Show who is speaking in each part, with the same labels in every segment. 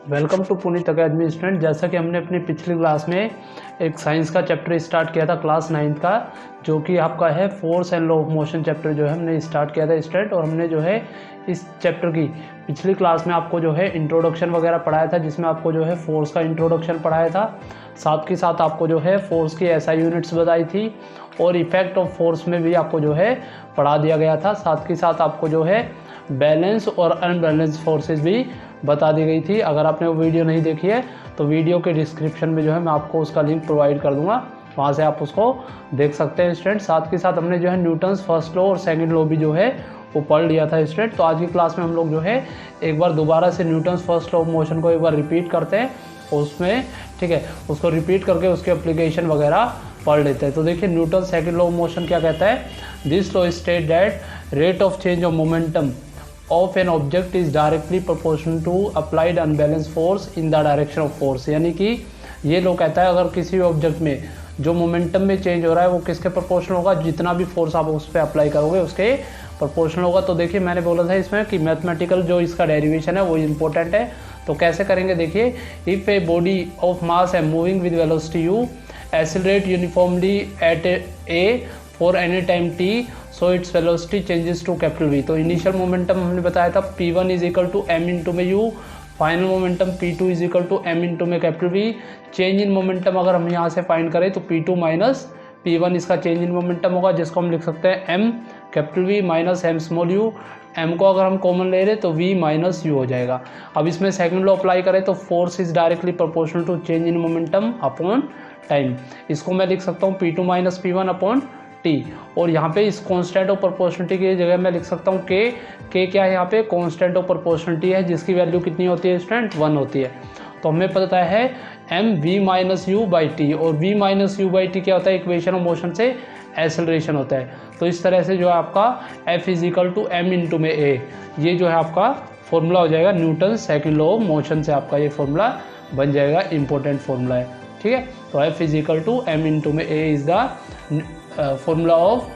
Speaker 1: Welcome to Puneet academy student. जैसा कि हमने अपनी पिछली क्लास में एक साइंस का चैप्टर स्टार्ट किया था क्लास 9th का, जो कि आपका है force and law of motion chapter जो है हमने स्टार्ट किया था स्टूडेंट। और हमने जो है इस चैप्टर की पिछली क्लास में आपको जो है इंट्रोडक्शन वगैरह पढ़ाया था, जिसमें आपको जो है फोर्स का इंट्रोडक्शन पढ़ाया था, साथ के साथ आपको जो है फोर्स की एसआई यूनिट्स बताई थी और इफेक्ट ऑफ फोर्स में भी आपको जो है पढ़ा दिया गया था। साथ के साथ आपको जो है बैलेंस और अनबैलेंस फोर्सेस भी बता दी गई थी। अगर आपने वो वीडियो नहीं देखी है तो वीडियो के डिस्क्रिप्शन में जो है मैं आपको उसका लिंक प्रोवाइड कर दूंगा, वहाँ से आप उसको देख सकते हैं स्टूडेंट। साथ के साथ हमने जो है न्यूटन्स फर्स्ट लॉ और सेकंड लॉ भी जो है वो पढ़ लिया था स्टूडेंट। तो आज की क्लास में हम लोग जो है एक बार दोबारा से Newton's first law of motion को एक बार रिपीट करते हैं, उसमें ठीक है उसको रिपीट करके उसके एप्लीकेशन वगैरह पढ़ लेते हैं। तो देखिए Newton second law of motion क्या कहता है। This law state that rate of change of momentum of an object is directly proportional to applied unbalance force in the direction of force. यानी कि ये लॉ कहता है अगर किसी ऑब्जेक्ट में जो मोमेंटम में चेंज हो रहा है वो किसके प्रोपोर्शनल होगा, जितना भी फोर्स आप उस पर अप्लाई करोगे उसके प्रोपोर्शनल होगा। तो देखिए मैंने बोला था इसमें कि मैथमेटिकल जो इसका डेरिवेशन है वो इंपॉर्टेंट है। तो कैसे करेंगे देखिए, if a body of mass है moving with velocity u accelerate uniformly at a for any time t so its velocity changes to capital V. तो इनिशियल मोमेंटम हमने बताया था P1 is equal to m into में u, final momentum P2 is equal to m into में capital V। Change in momentum अगर हम यहाँ से फाइंड करें तो P2 माइनस P1 इसका चेंज इन मोमेंटम होगा, जिसको हम लिख सकते हैं m capital V minus m small u। m को अगर हम कॉमन ले रहे तो v माइनस u हो जाएगा। अब इसमें सेकंड लॉ अप्लाई करें तो force is directly proportional to change in momentum upon time. इसको मैं लिख सकता हूँ P2 minus P1 upon T. और यहाँ पे इस कांस्टेंट ऑफ प्रोपोर्शनलिटी की जगह मैं लिख सकता हूँ के क्या है, यहाँ पे कांस्टेंट ऑफ प्रोपोर्शनलिटी है जिसकी वैल्यू कितनी होती है स्टूडेंट, 1 होती है। तो हमें पता है m we minus u by t, और v minus u by t क्या होता है, इक्वेशन ऑफ मोशन से एक्सेलरेशन होता है। तो इस तरह से जो है आपका F is equal to m into में ए, ये जो है आपका फॉर्मूला हो जाएगा Newton second law of motion से आपका ये फॉर्मूला बन जाएगा, इंपॉर्टेंट फॉर्मूला है। ठीक है, तो F is equal to m into में a is the formula of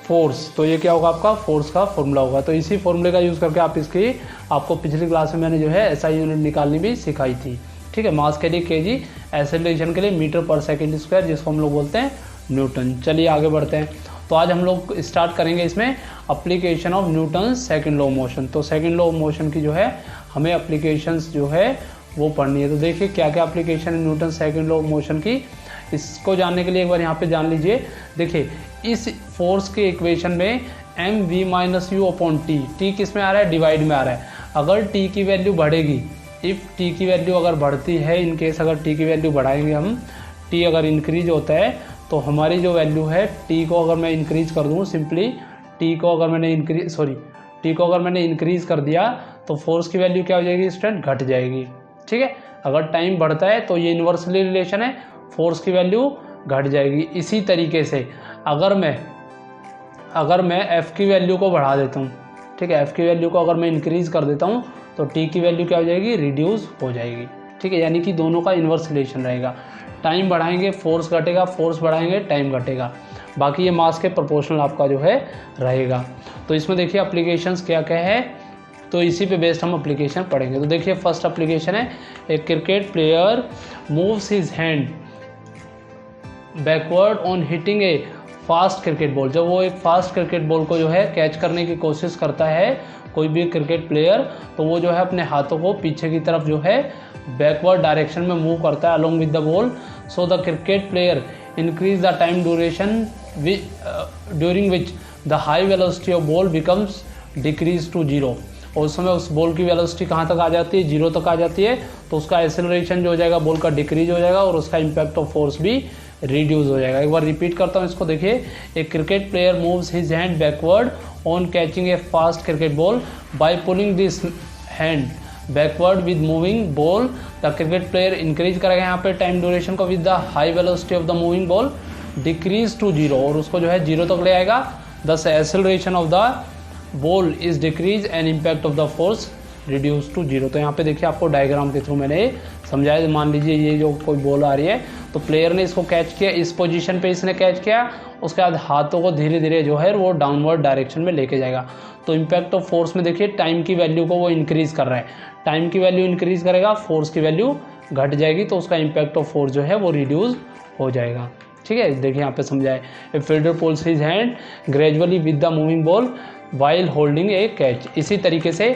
Speaker 1: force. तो ये क्या होगा, आपका फोर्स का फॉर्मूला होगा। तो इसी फॉर्मूले का यूज़ करके आप इसकी आपको पिछली क्लास में मैंने जो है एसआई यूनिट निकालनी भी सिखाई थी। ठीक है, मास के लिए केजी, एक्सेलरेशन के लिए मीटर पर सेकंड स्क्वायर, जिसको हम लोग बोलते हैं न्यूटन। चलिए आगे बढ़ते हैं। तो आज हम लोग स्टार्ट करेंगे इसमें application of Newton second law of motion. तो सेकंड लॉ ऑफ मोशन की जो है हमें एप्लीकेशंस जो है वो पढ़नी है। तो देखिए क्या क्या एप्लीकेशन है Newton second law of motion की, इसको जानने के लिए एक बार यहाँ पे जान लीजिए। देखिए इस फोर्स के इक्वेशन में M we minus U upon T, T किस में आ रहा है, डिवाइड में आ रहा है। अगर टी की वैल्यू बढ़ेगी, इफ़ टी की वैल्यू अगर बढ़ती है, इन केस अगर टी की वैल्यू बढ़ाएंगे हम, टी अगर इंक्रीज होता है तो हमारी जो वैल्यू है टी को अगर मैं इंक्रीज कर दूँ, सिंपली टी को अगर मैंने इंक्रीज कर दिया तो फोर्स की वैल्यू क्या हो जाएगी स्टूडेंट, घट जाएगी। ठीक है, अगर टाइम बढ़ता है तो ये इन्वर्सली रिलेशन है, फोर्स की वैल्यू घट जाएगी। इसी तरीके से अगर मैं f की वैल्यू को बढ़ा देता हूँ, ठीक है, f की वैल्यू को अगर मैं इंक्रीज कर देता हूँ तो t की वैल्यू क्या हो जाएगी, रिड्यूस हो जाएगी। ठीक है, यानी कि दोनों का इन्वर्स रिलेशन रहेगा। टाइम बढ़ाएंगे फोर्स घटेगा, फोर्स बढ़ाएंगे टाइम घटेगा, बाकी ये मास के प्रोपोर्शनल आपका जो है रहेगा। तो इसमें देखिए एप्लीकेशंस क्या क्या है, तो इसी पे बेस्ड हम एप्लीकेशन पढ़ेंगे। तो देखिए फर्स्ट एप्लीकेशन है, एक cricket player moves his hand backward on hitting a fast cricket ball. जब वो एक फास्ट क्रिकेट बॉल को जो है कैच करने की कोशिश करता है कोई भी क्रिकेट प्लेयर, तो वो जो है अपने हाथों को पीछे की तरफ जो है बैकवर्ड डायरेक्शन में मूव करता है along with the ball. So the cricket player increase the time duration during which the high velocity of ball becomes decrease to 0। और उस समय उस बॉल की वेलोसिटी कहाँ तक आ जाती है, 0 तक आ जाती है। तो उसका एक्सेलरेशन जो हो जाएगा बॉल का डिक्रीज हो जाएगा और उसका इम्पैक्ट ऑफ फोर्स भी रिड्यूस हो जाएगा। एक बार रिपीट करता हूँ इसको, देखिए a cricket player moves his hand backward on catching a fast cricket ball by pulling this hand backward with moving ball the cricket player increase करेगा यहाँ पे टाइम ड्यूरेशन को with the high velocity of the moving ball decrease to 0, और उसको जो है 0 तक ले आएगा। Thus acceleration of the ball is decrease and impact of the force reduce to 0। तो यहाँ पे देखिए आपको डायग्राम के थ्रू मैंने समझाया। तो मान लीजिए ये जो कोई बॉल आ रही है तो प्लेयर ने इसको कैच किया, इस पोजीशन पे इसने कैच किया, उसके बाद हाथों को धीरे धीरे जो है वो डाउनवर्ड डायरेक्शन में लेके जाएगा। तो इम्पैक्ट ऑफ फोर्स में देखिए टाइम की वैल्यू को वो इंक्रीज़ कर रहा है, टाइम की वैल्यू इंक्रीज़ करेगा, फोर्स की वैल्यू घट जाएगी, तो उसका इम्पैक्ट ऑफ फोर्स जो है वो रिड्यूस हो जाएगा। ठीक है, देखिए यहाँ पे समझाए, a fielder pulls his hand gradually with the moving ball while holding a catch. इसी तरीके से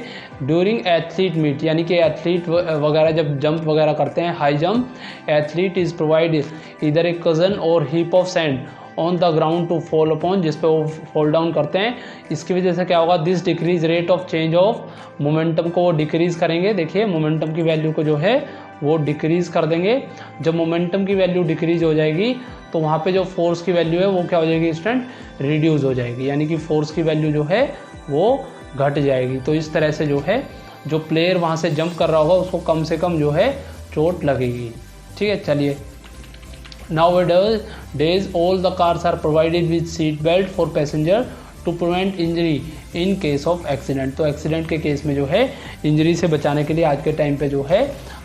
Speaker 1: ड्यूरिंग एथलीट मीट, यानी कि एथलीट वगैरह जब जंप वगैरह करते हैं, high jump, athlete is provide इधर a cushion or heap of sand on the ground to fall upon, जिस पे वो फॉल डाउन करते हैं। इसकी वजह से क्या होगा, this decrease rate of change of momentum को वो डिक्रीज़ करेंगे। देखिए मोमेंटम की वैल्यू को जो है वो डिक्रीज़ कर देंगे। जब मोमेंटम की वैल्यू डिक्रीज़ हो जाएगी तो वहाँ पे जो फोर्स की वैल्यू है वो क्या हो जाएगी स्टूडेंट, रिड्यूस हो जाएगी, यानी कि फोर्स की वैल्यू जो है वो घट जाएगी। तो इस तरह से जो है जो प्लेयर वहाँ से जंप कर रहा होगा उसको कम से कम जो है चोट लगेगी। ठीक है, चलिए nowadays all the cars are provided with seat belt for passenger to prevent injury in case of accident। तो एक्सीडेंट के केस में जो है इंजरी से बचाने के लिए आज के टाइम पे जो है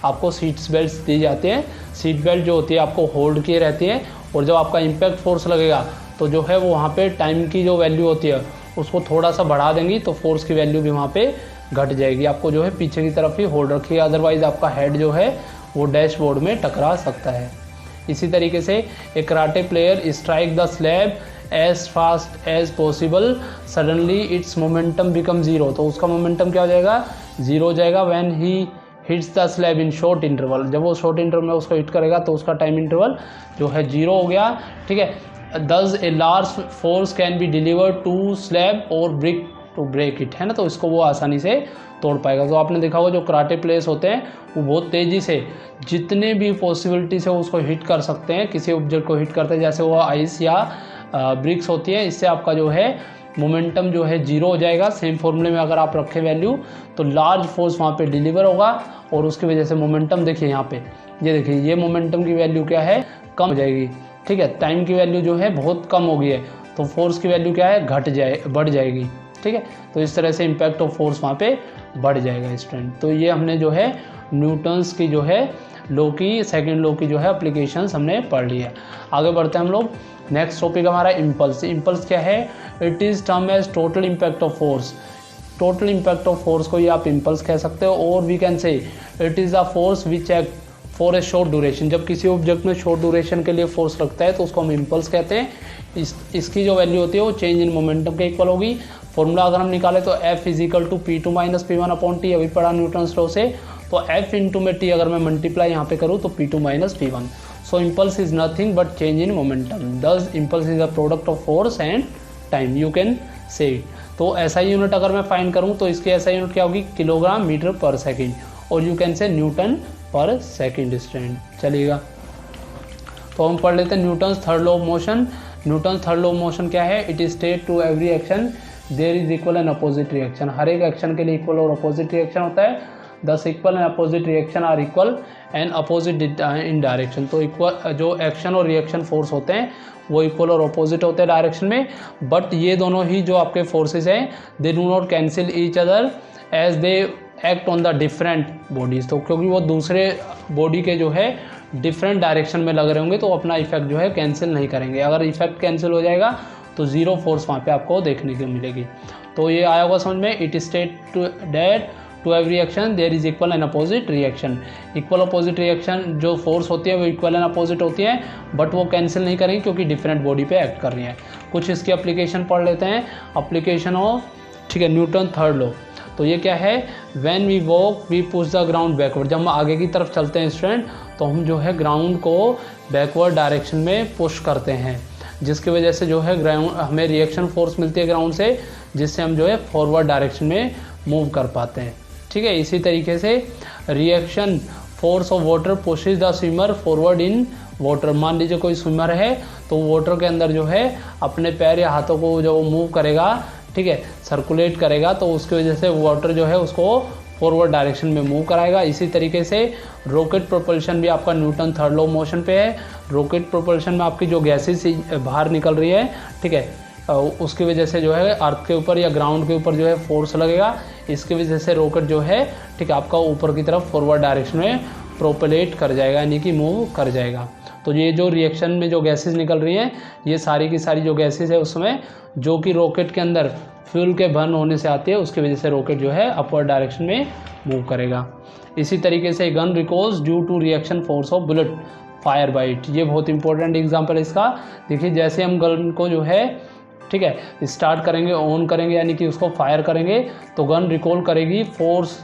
Speaker 1: आपको सीट्स बेल्ट दी जाते हैं। सीट बेल्ट जो होती है आपको होल्ड किए रहती है, और जब आपका इम्पैक्ट फोर्स लगेगा तो जो है वो वहाँ पे टाइम की जो वैल्यू होती है उसको थोड़ा सा बढ़ा देंगी, तो फोर्स की वैल्यू भी वहाँ पे घट जाएगी। आपको जो है पीछे की तरफ ही होल्ड रखिए, अदरवाइज आपका हेड जो है वो डैशबोर्ड में टकरा सकता है। इसी तरीके से a karate player strike the slab as fast as possible, suddenly its momentum become zero. तो उसका मोमेंटम क्या हो जाएगा, जीरो हो जाएगा। When he hits the slab in short interval, जब वो शॉर्ट इंटरवल में उसको हिट करेगा तो उसका टाइम इंटरवल जो है जीरो हो गया। ठीक है, thus a large force can be deliver to slab or brick to break it, है ना, तो इसको वो आसानी से तोड़ पाएगा। तो आपने देखा होगा जो कराटे प्लेयर्स होते हैं वो बहुत तेज़ी से जितने भी पॉसिबिलिटी से उसको हिट कर सकते हैं, किसी ऑब्जेक्ट को हिट करते हैं, जैसे वो आइस या ब्रिक्स होती है, इससे आपका जो है मोमेंटम जो है जीरो हो जाएगा। सेम फॉर्मूले में अगर आप रखें वैल्यू तो लार्ज फोर्स वहाँ पे डिलीवर होगा और उसकी वजह से मोमेंटम देखिए यहाँ पे, ये देखिए ये मोमेंटम की वैल्यू क्या है, कम हो जाएगी। ठीक है, टाइम की वैल्यू जो है बहुत कम हो गई है, तो फोर्स की वैल्यू क्या है, बढ़ जाएगी। ठीक है, तो इस तरह से इम्पैक्ट ऑफ फोर्स वहाँ पे बढ़ जाएगा स्टूडेंट। तो ये हमने जो है न्यूटन्स की जो है लॉ की, सेकंड लॉ की जो है एप्लीकेशंस हमने पढ़ लिया। आगे बढ़ते हैं हम लोग। नेक्स्ट टॉपिक हमारा इम्पल्स। इम्पल्स क्या है, it is term as total impact of force. Total impact of force को ये आप इम्पल्स कह सकते हो, और we can say it is a force which act for a short duration. जब किसी ऑब्जेक्ट में शॉर्ट ड्यूरेशन के लिए फोर्स लगता है तो उसको हम इम्पल्स कहते हैं। इसकी जो वैल्यू होती है वो चेंज इन मोमेंटम के इक्वल होगी। फॉर्मूला अगर हम निकालें तो F is equal to P2 minus P1 upon T, अभी पढ़ा न्यूटन्स लॉ से, तो F इंटू में T अगर मैं मल्टीप्लाई यहाँ पे करूँ तो P2 minus P1। So impulse is nothing but change in momentum. Thus impulse is a product of force and time, you can say it. तो ऐसा यूनिट अगर मैं फाइंड करूँ तो इसकी ऐसा यूनिट क्या होगी, किलोग्राम मीटर पर सेकेंड, और यू कैन से न्यूटन पर सेकेंड स्टूडेंट। चलिएगा, तो हम पढ़ लेते हैं Newton's third law of motion. Newton's third law of motion क्या है, it is state to every action there is equal and opposite reaction. हर एक एक्शन के लिए इक्वल और अपोजिट रिएक्शन होता है। Thus equal and opposite reaction are equal and opposite in direction. तो इक्वल जो एक्शन और रिएक्शन फोर्स होते हैं वो इक्वल और अपोजिट होते हैं डायरेक्शन में, बट ये दोनों ही जो आपके फोर्सेस हैं they do not cancel each other as they act on the different bodies. तो क्योंकि वो दूसरे बॉडी के जो है डिफरेंट डायरेक्शन में लग रहे होंगे तो अपना इफेक्ट जो है कैंसिल नहीं करेंगे। अगर इफेक्ट कैंसिल हो जाएगा तो जीरो फोर्स वहाँ पे आपको देखने को मिलेगी। तो ये आया होगा समझ में, it state to that to every action there is equal and opposite reaction. Equal opposite reaction जो फोर्स होती है वो इक्वल एंड अपोजिट होती है, बट वो कैंसिल नहीं करेंगे क्योंकि डिफरेंट बॉडी पे एक्ट कर रही है। कुछ इसकी एप्लीकेशन पढ़ लेते हैं। एप्लीकेशन ऑफ, ठीक है, न्यूटन थर्ड लॉ। तो ये क्या है, when we walk we push the ground backward. जब हम आगे की तरफ चलते हैं स्टूडेंट तो हम जो है ग्राउंड को बैकवर्ड डायरेक्शन में पुश करते हैं, जिसकी वजह से जो है ग्राउंड हमें रिएक्शन फोर्स मिलती है ग्राउंड से, जिससे हम जो है फॉरवर्ड डायरेक्शन में मूव कर पाते हैं। ठीक है, इसी तरीके से reaction force of water pushes the swimmer forward in water. मान लीजिए कोई स्विमर है तो वाटर के अंदर जो है अपने पैर या हाथों को जो मूव करेगा, ठीक है, सर्कुलेट करेगा, तो उसकी वजह से वाटर जो है उसको फॉरवर्ड डायरेक्शन में मूव कराएगा। इसी तरीके से रॉकेट प्रोपल्शन भी आपका न्यूटन थर्ड लॉ मोशन पे है। रॉकेट प्रोपल्शन में आपकी जो गैसेस बाहर निकल रही है, ठीक है, उसकी वजह से जो है अर्थ के ऊपर या ग्राउंड के ऊपर जो है फोर्स लगेगा। इसकी वजह से रॉकेट जो है, ठीक है, आपका ऊपर की तरफ फॉरवर्ड डायरेक्शन में प्रोपलेट कर जाएगा, यानी कि मूव कर जाएगा। तो ये जो रिएक्शन में जो गैसेस निकल रही हैं, ये सारी की सारी जो गैसेस है उसमें जो कि रॉकेट के अंदर फ्यूल के बर्न होने से आती है, उसकी वजह से रॉकेट जो है अपवर्ड डायरेक्शन में मूव करेगा। इसी तरीके से gun recoils due to reaction force of bullet fire by it, ये बहुत इंपॉर्टेंट एग्जांपल है इसका। देखिए जैसे हम गन को जो है ठीक है स्टार्ट करेंगे, ऑन करेंगे यानी कि उसको फायर करेंगे, तो गन रिकॉल करेगी फोर्स,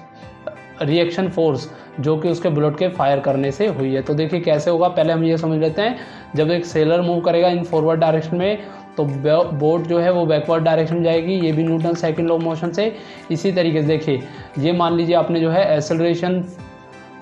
Speaker 1: रिएक्शन फोर्स जो कि उसके बुलेट के फायर करने से हुई है। तो देखिए कैसे होगा, पहले हम ये समझ लेते हैं। जब एक सेलर मूव करेगा इन फॉरवर्ड डायरेक्शन में, तो बोट जो है वो बैकवर्ड डायरेक्शन में जाएगी, ये भी Newton second law of motion से। इसी तरीके से देखिए ये मान लीजिए आपने जो है acceleration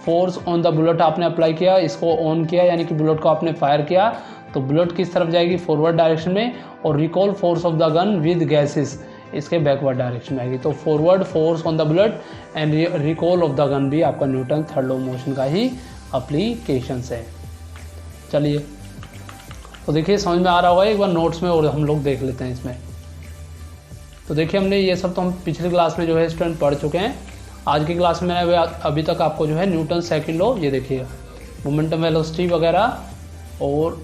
Speaker 1: force on the bullet आपने अप्लाई किया, इसको ऑन किया यानी कि बुलेट को आपने फायर किया, तो बुलेट किस तरफ जाएगी, फॉरवर्ड डायरेक्शन में, और recall force of the gun with gases इसके बैकवर्ड डायरेक्शन में आएगी। तो forward force on the bullet and recall of the gun भी आपका Newton third law of motion का ही अप्लीकेशंस है। चलिए तो देखिए समझ में आ रहा होगा, एक बार नोट्स में और हम लोग देख लेते हैं इसमें। तो देखिए हमने ये सब तो हम पिछली क्लास में जो है स्टूडेंट पढ़ चुके हैं। आज की क्लास में मैंने अभी तक आपको जो है न्यूटन सेकंड लॉ, ये देखिए मोमेंटम वेलोसिटी वगैरह, और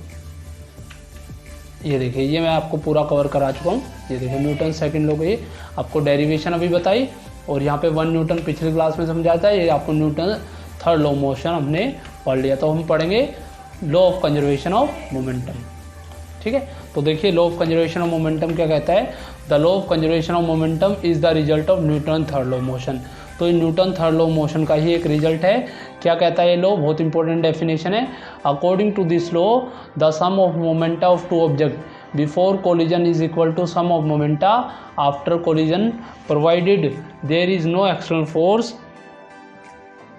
Speaker 1: ये देखिए ये मैं आपको पूरा कवर करा चुका हूँ। ये देखिए न्यूटन सेकंड लॉ की आपको डेरिवेशन अभी बताई, और यहाँ पे 1 न्यूटन पिछली क्लास में समझाया था, ये आपको न्यूटन थर्ड लॉ मोशन हमने पढ़ लिया। तो हम पढ़ेंगे law of conservation of momentum, ठीक है। तो देखिए law of conservation of momentum क्या कहता है, the law of conservation of momentum is the result of Newton third law motion. तो न्यूटन थर्ड लॉ मोशन का ही एक रिजल्ट है। क्या कहता है ये लॉ, बहुत इंपॉर्टेंट डेफिनेशन है। According to this law the sum of momenta of two object before collision is equal to sum of momenta after collision provided there is no external force,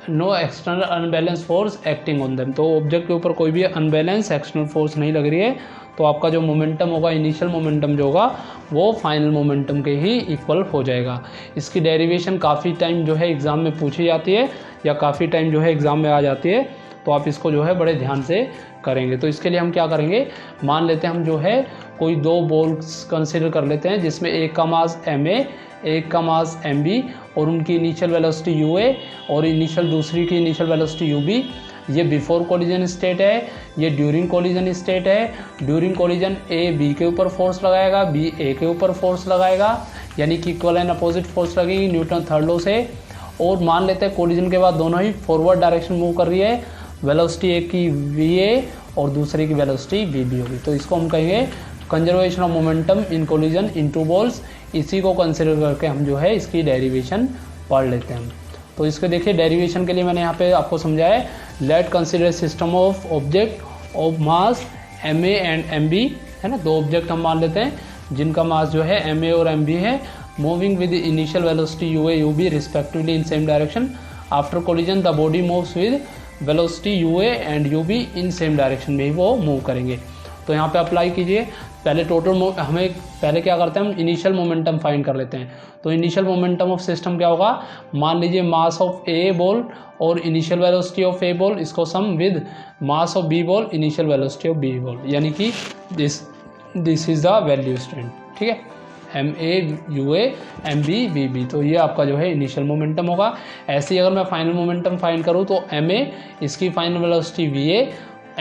Speaker 1: no external unbalance force acting on them. तो object के ऊपर कोई भी unbalance external force नहीं लग रही है, तो आपका जो मोमेंटम होगा, इनिशियल मोमेंटम जो होगा वो फाइनल मोमेंटम के ही इक्वल हो जाएगा। इसकी डेरिवेशन काफ़ी टाइम जो है एग्ज़ाम में पूछी जाती है, या काफ़ी टाइम जो है एग्ज़ाम में आ जाती है, तो आप इसको जो है बड़े ध्यान से करेंगे। तो इसके लिए हम क्या करेंगे, मान लेते हैं हम जो है कोई 2 बॉल्स कंसिडर कर लेते हैं, जिसमें एक का मास ma, एक का मास mb, और उनकी इनिशियल वेलोसिटी ua, और इनिशियल दूसरी की इनिशियल वेलोसिटी ub। ये बिफोर कोलिजन स्टेट है, ये ड्यूरिंग कोलिजन स्टेट है। ड्यूरिंग कोलिजन a b के ऊपर फोर्स लगाएगा, b a के ऊपर फोर्स लगाएगा, यानी कि इक्वल एंड अपोजिट फोर्स लगेगी न्यूटन थर्ड लॉ से। और मान लेते हैं कोलिजन के बाद दोनों ही फॉरवर्ड डायरेक्शन मूव कर रही है, वेलोसिटी एक की va और दूसरे की वेलोसिटी vb होगी। तो इसको हम कहेंगे conservation of momentum in collision in two balls. इसी को कंसिडर करके हम जो है इसकी डेरिवेशन पढ़ लेते हैं। तो इसके देखिए डेरिवेशन के लिए मैंने यहाँ पे आपको समझाया है, late consider system of object of mass ma and mb, है ना। 2 ऑब्जेक्ट हम मान लेते हैं जिनका मास जो है ma और mb है, moving with initial velocity ua ub respectively in same direction. After collision the body moves with velocity ua and ub in same direction में ही वो मूव करेंगे। तो यहाँ पे अप्लाई कीजिए। पहले टोटल हमें पहले क्या करते हैं, हम इनिशियल मोमेंटम फाइंड कर लेते हैं। तो इनिशियल मोमेंटम ऑफ सिस्टम क्या होगा, मान लीजिए मास ऑफ ए बॉल और initial velocity of a ball, इसको sum with mass of b ball, initial velocity of b ball, यानी कि this is the value student, ठीक है, ma ua mb vb। तो ये आपका जो है इनिशियल मोमेंटम होगा। ऐसे ही अगर मैं फाइनल मोमेंटम फाइंड करूँ तो ma, इसकी फाइनल वेलोसिटी va,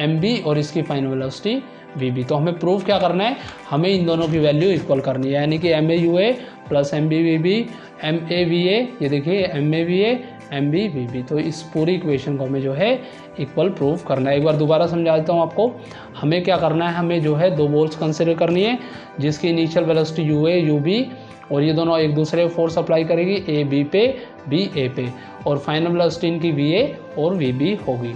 Speaker 1: mb और इसकी फाइनल वेलोसिटी vb। तो हमें प्रूफ क्या करना है, हमें इन दोनों की वैल्यू इक्वल करनी है, यानी कि ma ua plus mb vb ma va, ये देखिए ma va mb vb। तो इस पूरी इक्वेशन को हमें जो है इक्वल प्रूफ करना है। एक बार दोबारा समझा देता हूँ आपको, हमें क्या करना है, हमें जो है 2 बॉल्स कंसिडर करनी है जिसकी इनिशियल वेलोसिटी ua ub, और ये दोनों एक दूसरे फोर्स अप्लाई करेगी a b पे b a पे, और फाइनल वेलोसिटी इनकी va और vb होगी।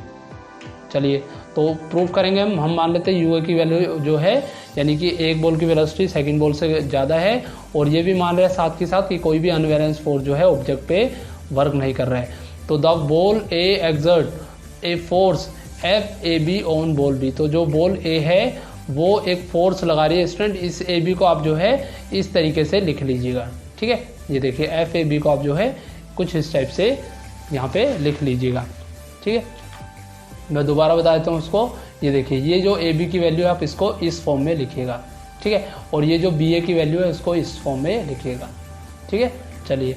Speaker 1: चलिए तो प्रूफ करेंगे हम मान लेते हैं ua की वैल्यू जो है, यानी कि एक बॉल की वेलोसिटी सेकंड बॉल से ज़्यादा है, और ये भी मान रहे हैं साथ के साथ कि कोई भी अनबैलेंस फोर्स जो है ऑब्जेक्ट पे वर्क नहीं कर रहा है। तो the ball a exert a force F A B on ball B. तो जो बॉल a है वो एक फोर्स लगा रही है स्टूडेंट, इस ए बी को आप जो है इस तरीके से लिख लीजिएगा, ठीक है। ये देखिए एफ ए बी को आप जो है कुछ इस टाइप से यहाँ पे लिख लीजिएगा, ठीक है। मैं दोबारा बता देता हूँ उसको, ये देखिए ये जो ए बी की वैल्यू है आप इसको इस फॉर्म में लिखिएगा, ठीक है, और ये जो बी ए की वैल्यू है इसको इस फॉर्म में लिखिएगा, ठीक है। चलिए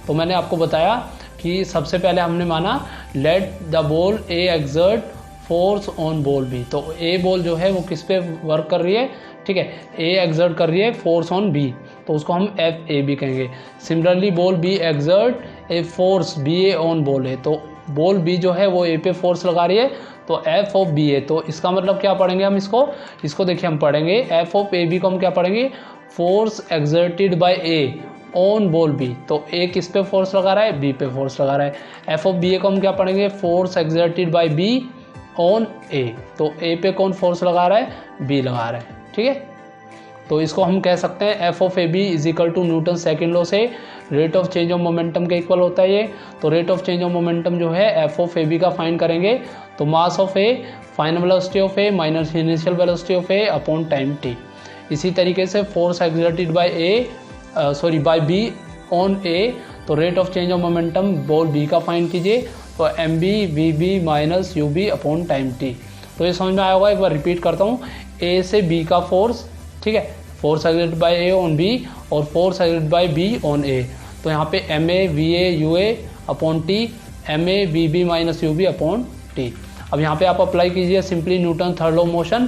Speaker 1: तो मैंने आपको बताया कि सबसे पहले हमने माना let the ball A exert force on ball B. तो ए बॉल जो है वो किस पे वर्क कर रही है, ठीक है, ए एक्सर्ट कर रही है फोर्स ऑन बी, तो उसको हम एफ ए बी कहेंगे। Similarly ball b exert a force b a on ball a, तो बॉल बी जो है वो ए पे फोर्स लगा रही है, तो एफ ऑफ बी ए। तो इसका मतलब क्या पढ़ेंगे हम इसको देखिए हम पढ़ेंगे एफ ऑफ ए बी को हम क्या पढ़ेंगे, force exerted by A on ball B. तो ए किस पे फोर्स लगा रहा है, बी पे फोर्स लगा रहा है। एफ ऑफ बी ए को हम क्या पढ़ेंगे, force exerted by b on a. तो ए पे कौन फोर्स लगा रहा है, बी लगा रहा है, ठीक है। तो इसको हम कह सकते हैं F of a b is equal to Newton second law से rate of change of momentum के इक्वल होता है ये। तो rate of change of momentum जो है एफ ऑफ ए बी का फाइंड करेंगे, तो mass of a, final velocity of a minus initial velocity of a upon time t. इसी तरीके से force exerted by b on a, तो rate of change of momentum ball B का find कीजिए, तो M B we B minus you B upon time T. तो ये समझ में आया होगा, एक बार रिपीट करता हूँ, ए से बी का फोर्स, ठीक है, force exerted by A on b और force exerted by b on a. तो यहाँ पे m A V a you a upon t, m A v B minus you B upon t. अब यहाँ पे आप अप्लाई कीजिए simply Newton third law of motion,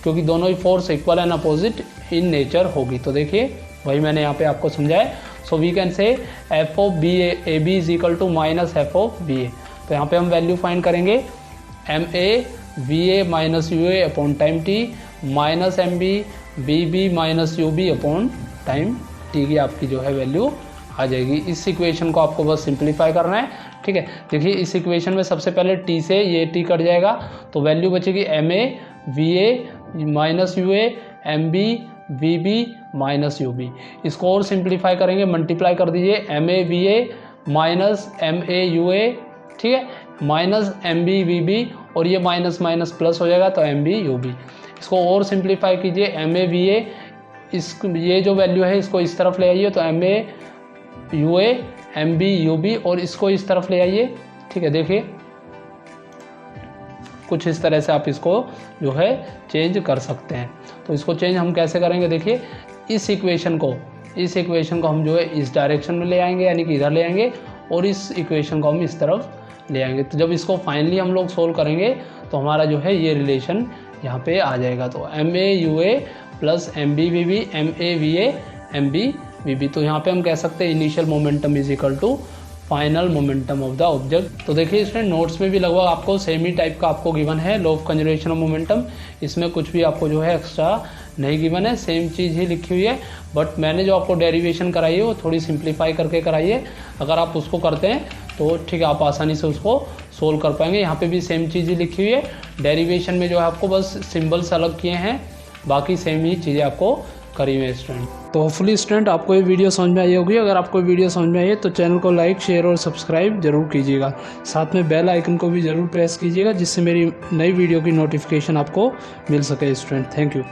Speaker 1: क्योंकि दोनों ही force equal and opposite in nature होगी। तो देखिए वही मैंने यहाँ पे आपको समझाया। सो वी कैन से F of b a b is equal to minus F of b a. तो यहाँ पे हम वैल्यू फाइंड करेंगे m A V a minus u a upon time t minus m b b b minus you B upon time t की आपकी जो है value आ जाएगी। इस इक्वेशन को आपको बस सिंप्लीफाई करना है, ठीक है। देखिए इस इक्वेशन में सबसे पहले टी से ये टी कट जाएगा, तो वैल्यू बचेगी m A V a minus u A M B we B minus you b. इसको और सिंप्लीफाई करेंगे, मल्टीप्लाई कर दीजिए m A V a minus m A you a, ठीक है, minus m B we b, और ये माइनस माइनस प्लस हो जाएगा तो एम बी यू बी। इसको और सिंप्लीफाई कीजिए एम ए वी ए, ये जो वैल्यू है इसको इस तरफ ले आइए, तो M A U A M B U B, और इसको इस तरफ ले आइए, ठीक है। देखिए कुछ इस तरह से आप इसको जो है चेंज कर सकते हैं। तो इसको चेंज हम कैसे करेंगे, देखिए इस इक्वेशन को हम जो है इस डायरेक्शन में ले आएंगे, यानी कि इधर ले आएंगे, और इस इक्वेशन को हम इस तरफ ले आएंगे। तो जब इसको फाइनली हम लोग सोल्व करेंगे तो हमारा जो है ये रिलेशन यहाँ पे आ जाएगा। तो M A you A plus M B we B M A V A M B we B. तो यहाँ पे हम कह सकते हैं initial momentum is equal to final momentum of the object. तो देखिए इसमें नोट्स में भी लगभग आपको सेम ही टाइप का आपको गिवन है law of conservation of momentum. इसमें कुछ भी आपको जो है एक्स्ट्रा नहीं गिवन है, सेम चीज़ ही लिखी हुई है, बट मैंने जो आपको डेरिवेशन कराई है वो थोड़ी सिंप्लीफाई करके कराई है। अगर आप उसको करते हैं तो ठीक है, आप आसानी से उसको सोल्व कर पाएंगे। यहाँ पे भी सेम चीज़ ही लिखी हुई है, डेरिवेशन में जो है आपको बस सिम्बल्स अलग किए हैं, बाकी सेम ही चीज़ें आपको करी हुई है स्टूडेंट। तो होपफुली स्टूडेंट आपको ये वीडियो समझ में आई होगी। अगर आपको वीडियो समझ में आई है तो चैनल को लाइक शेयर और सब्सक्राइब जरूर कीजिएगा। साथ में बेल आइकन को भी ज़रूर प्रेस कीजिएगा, जिससे मेरी नई वीडियो की नोटिफिकेशन आपको मिल सके स्टूडेंट। Thank you.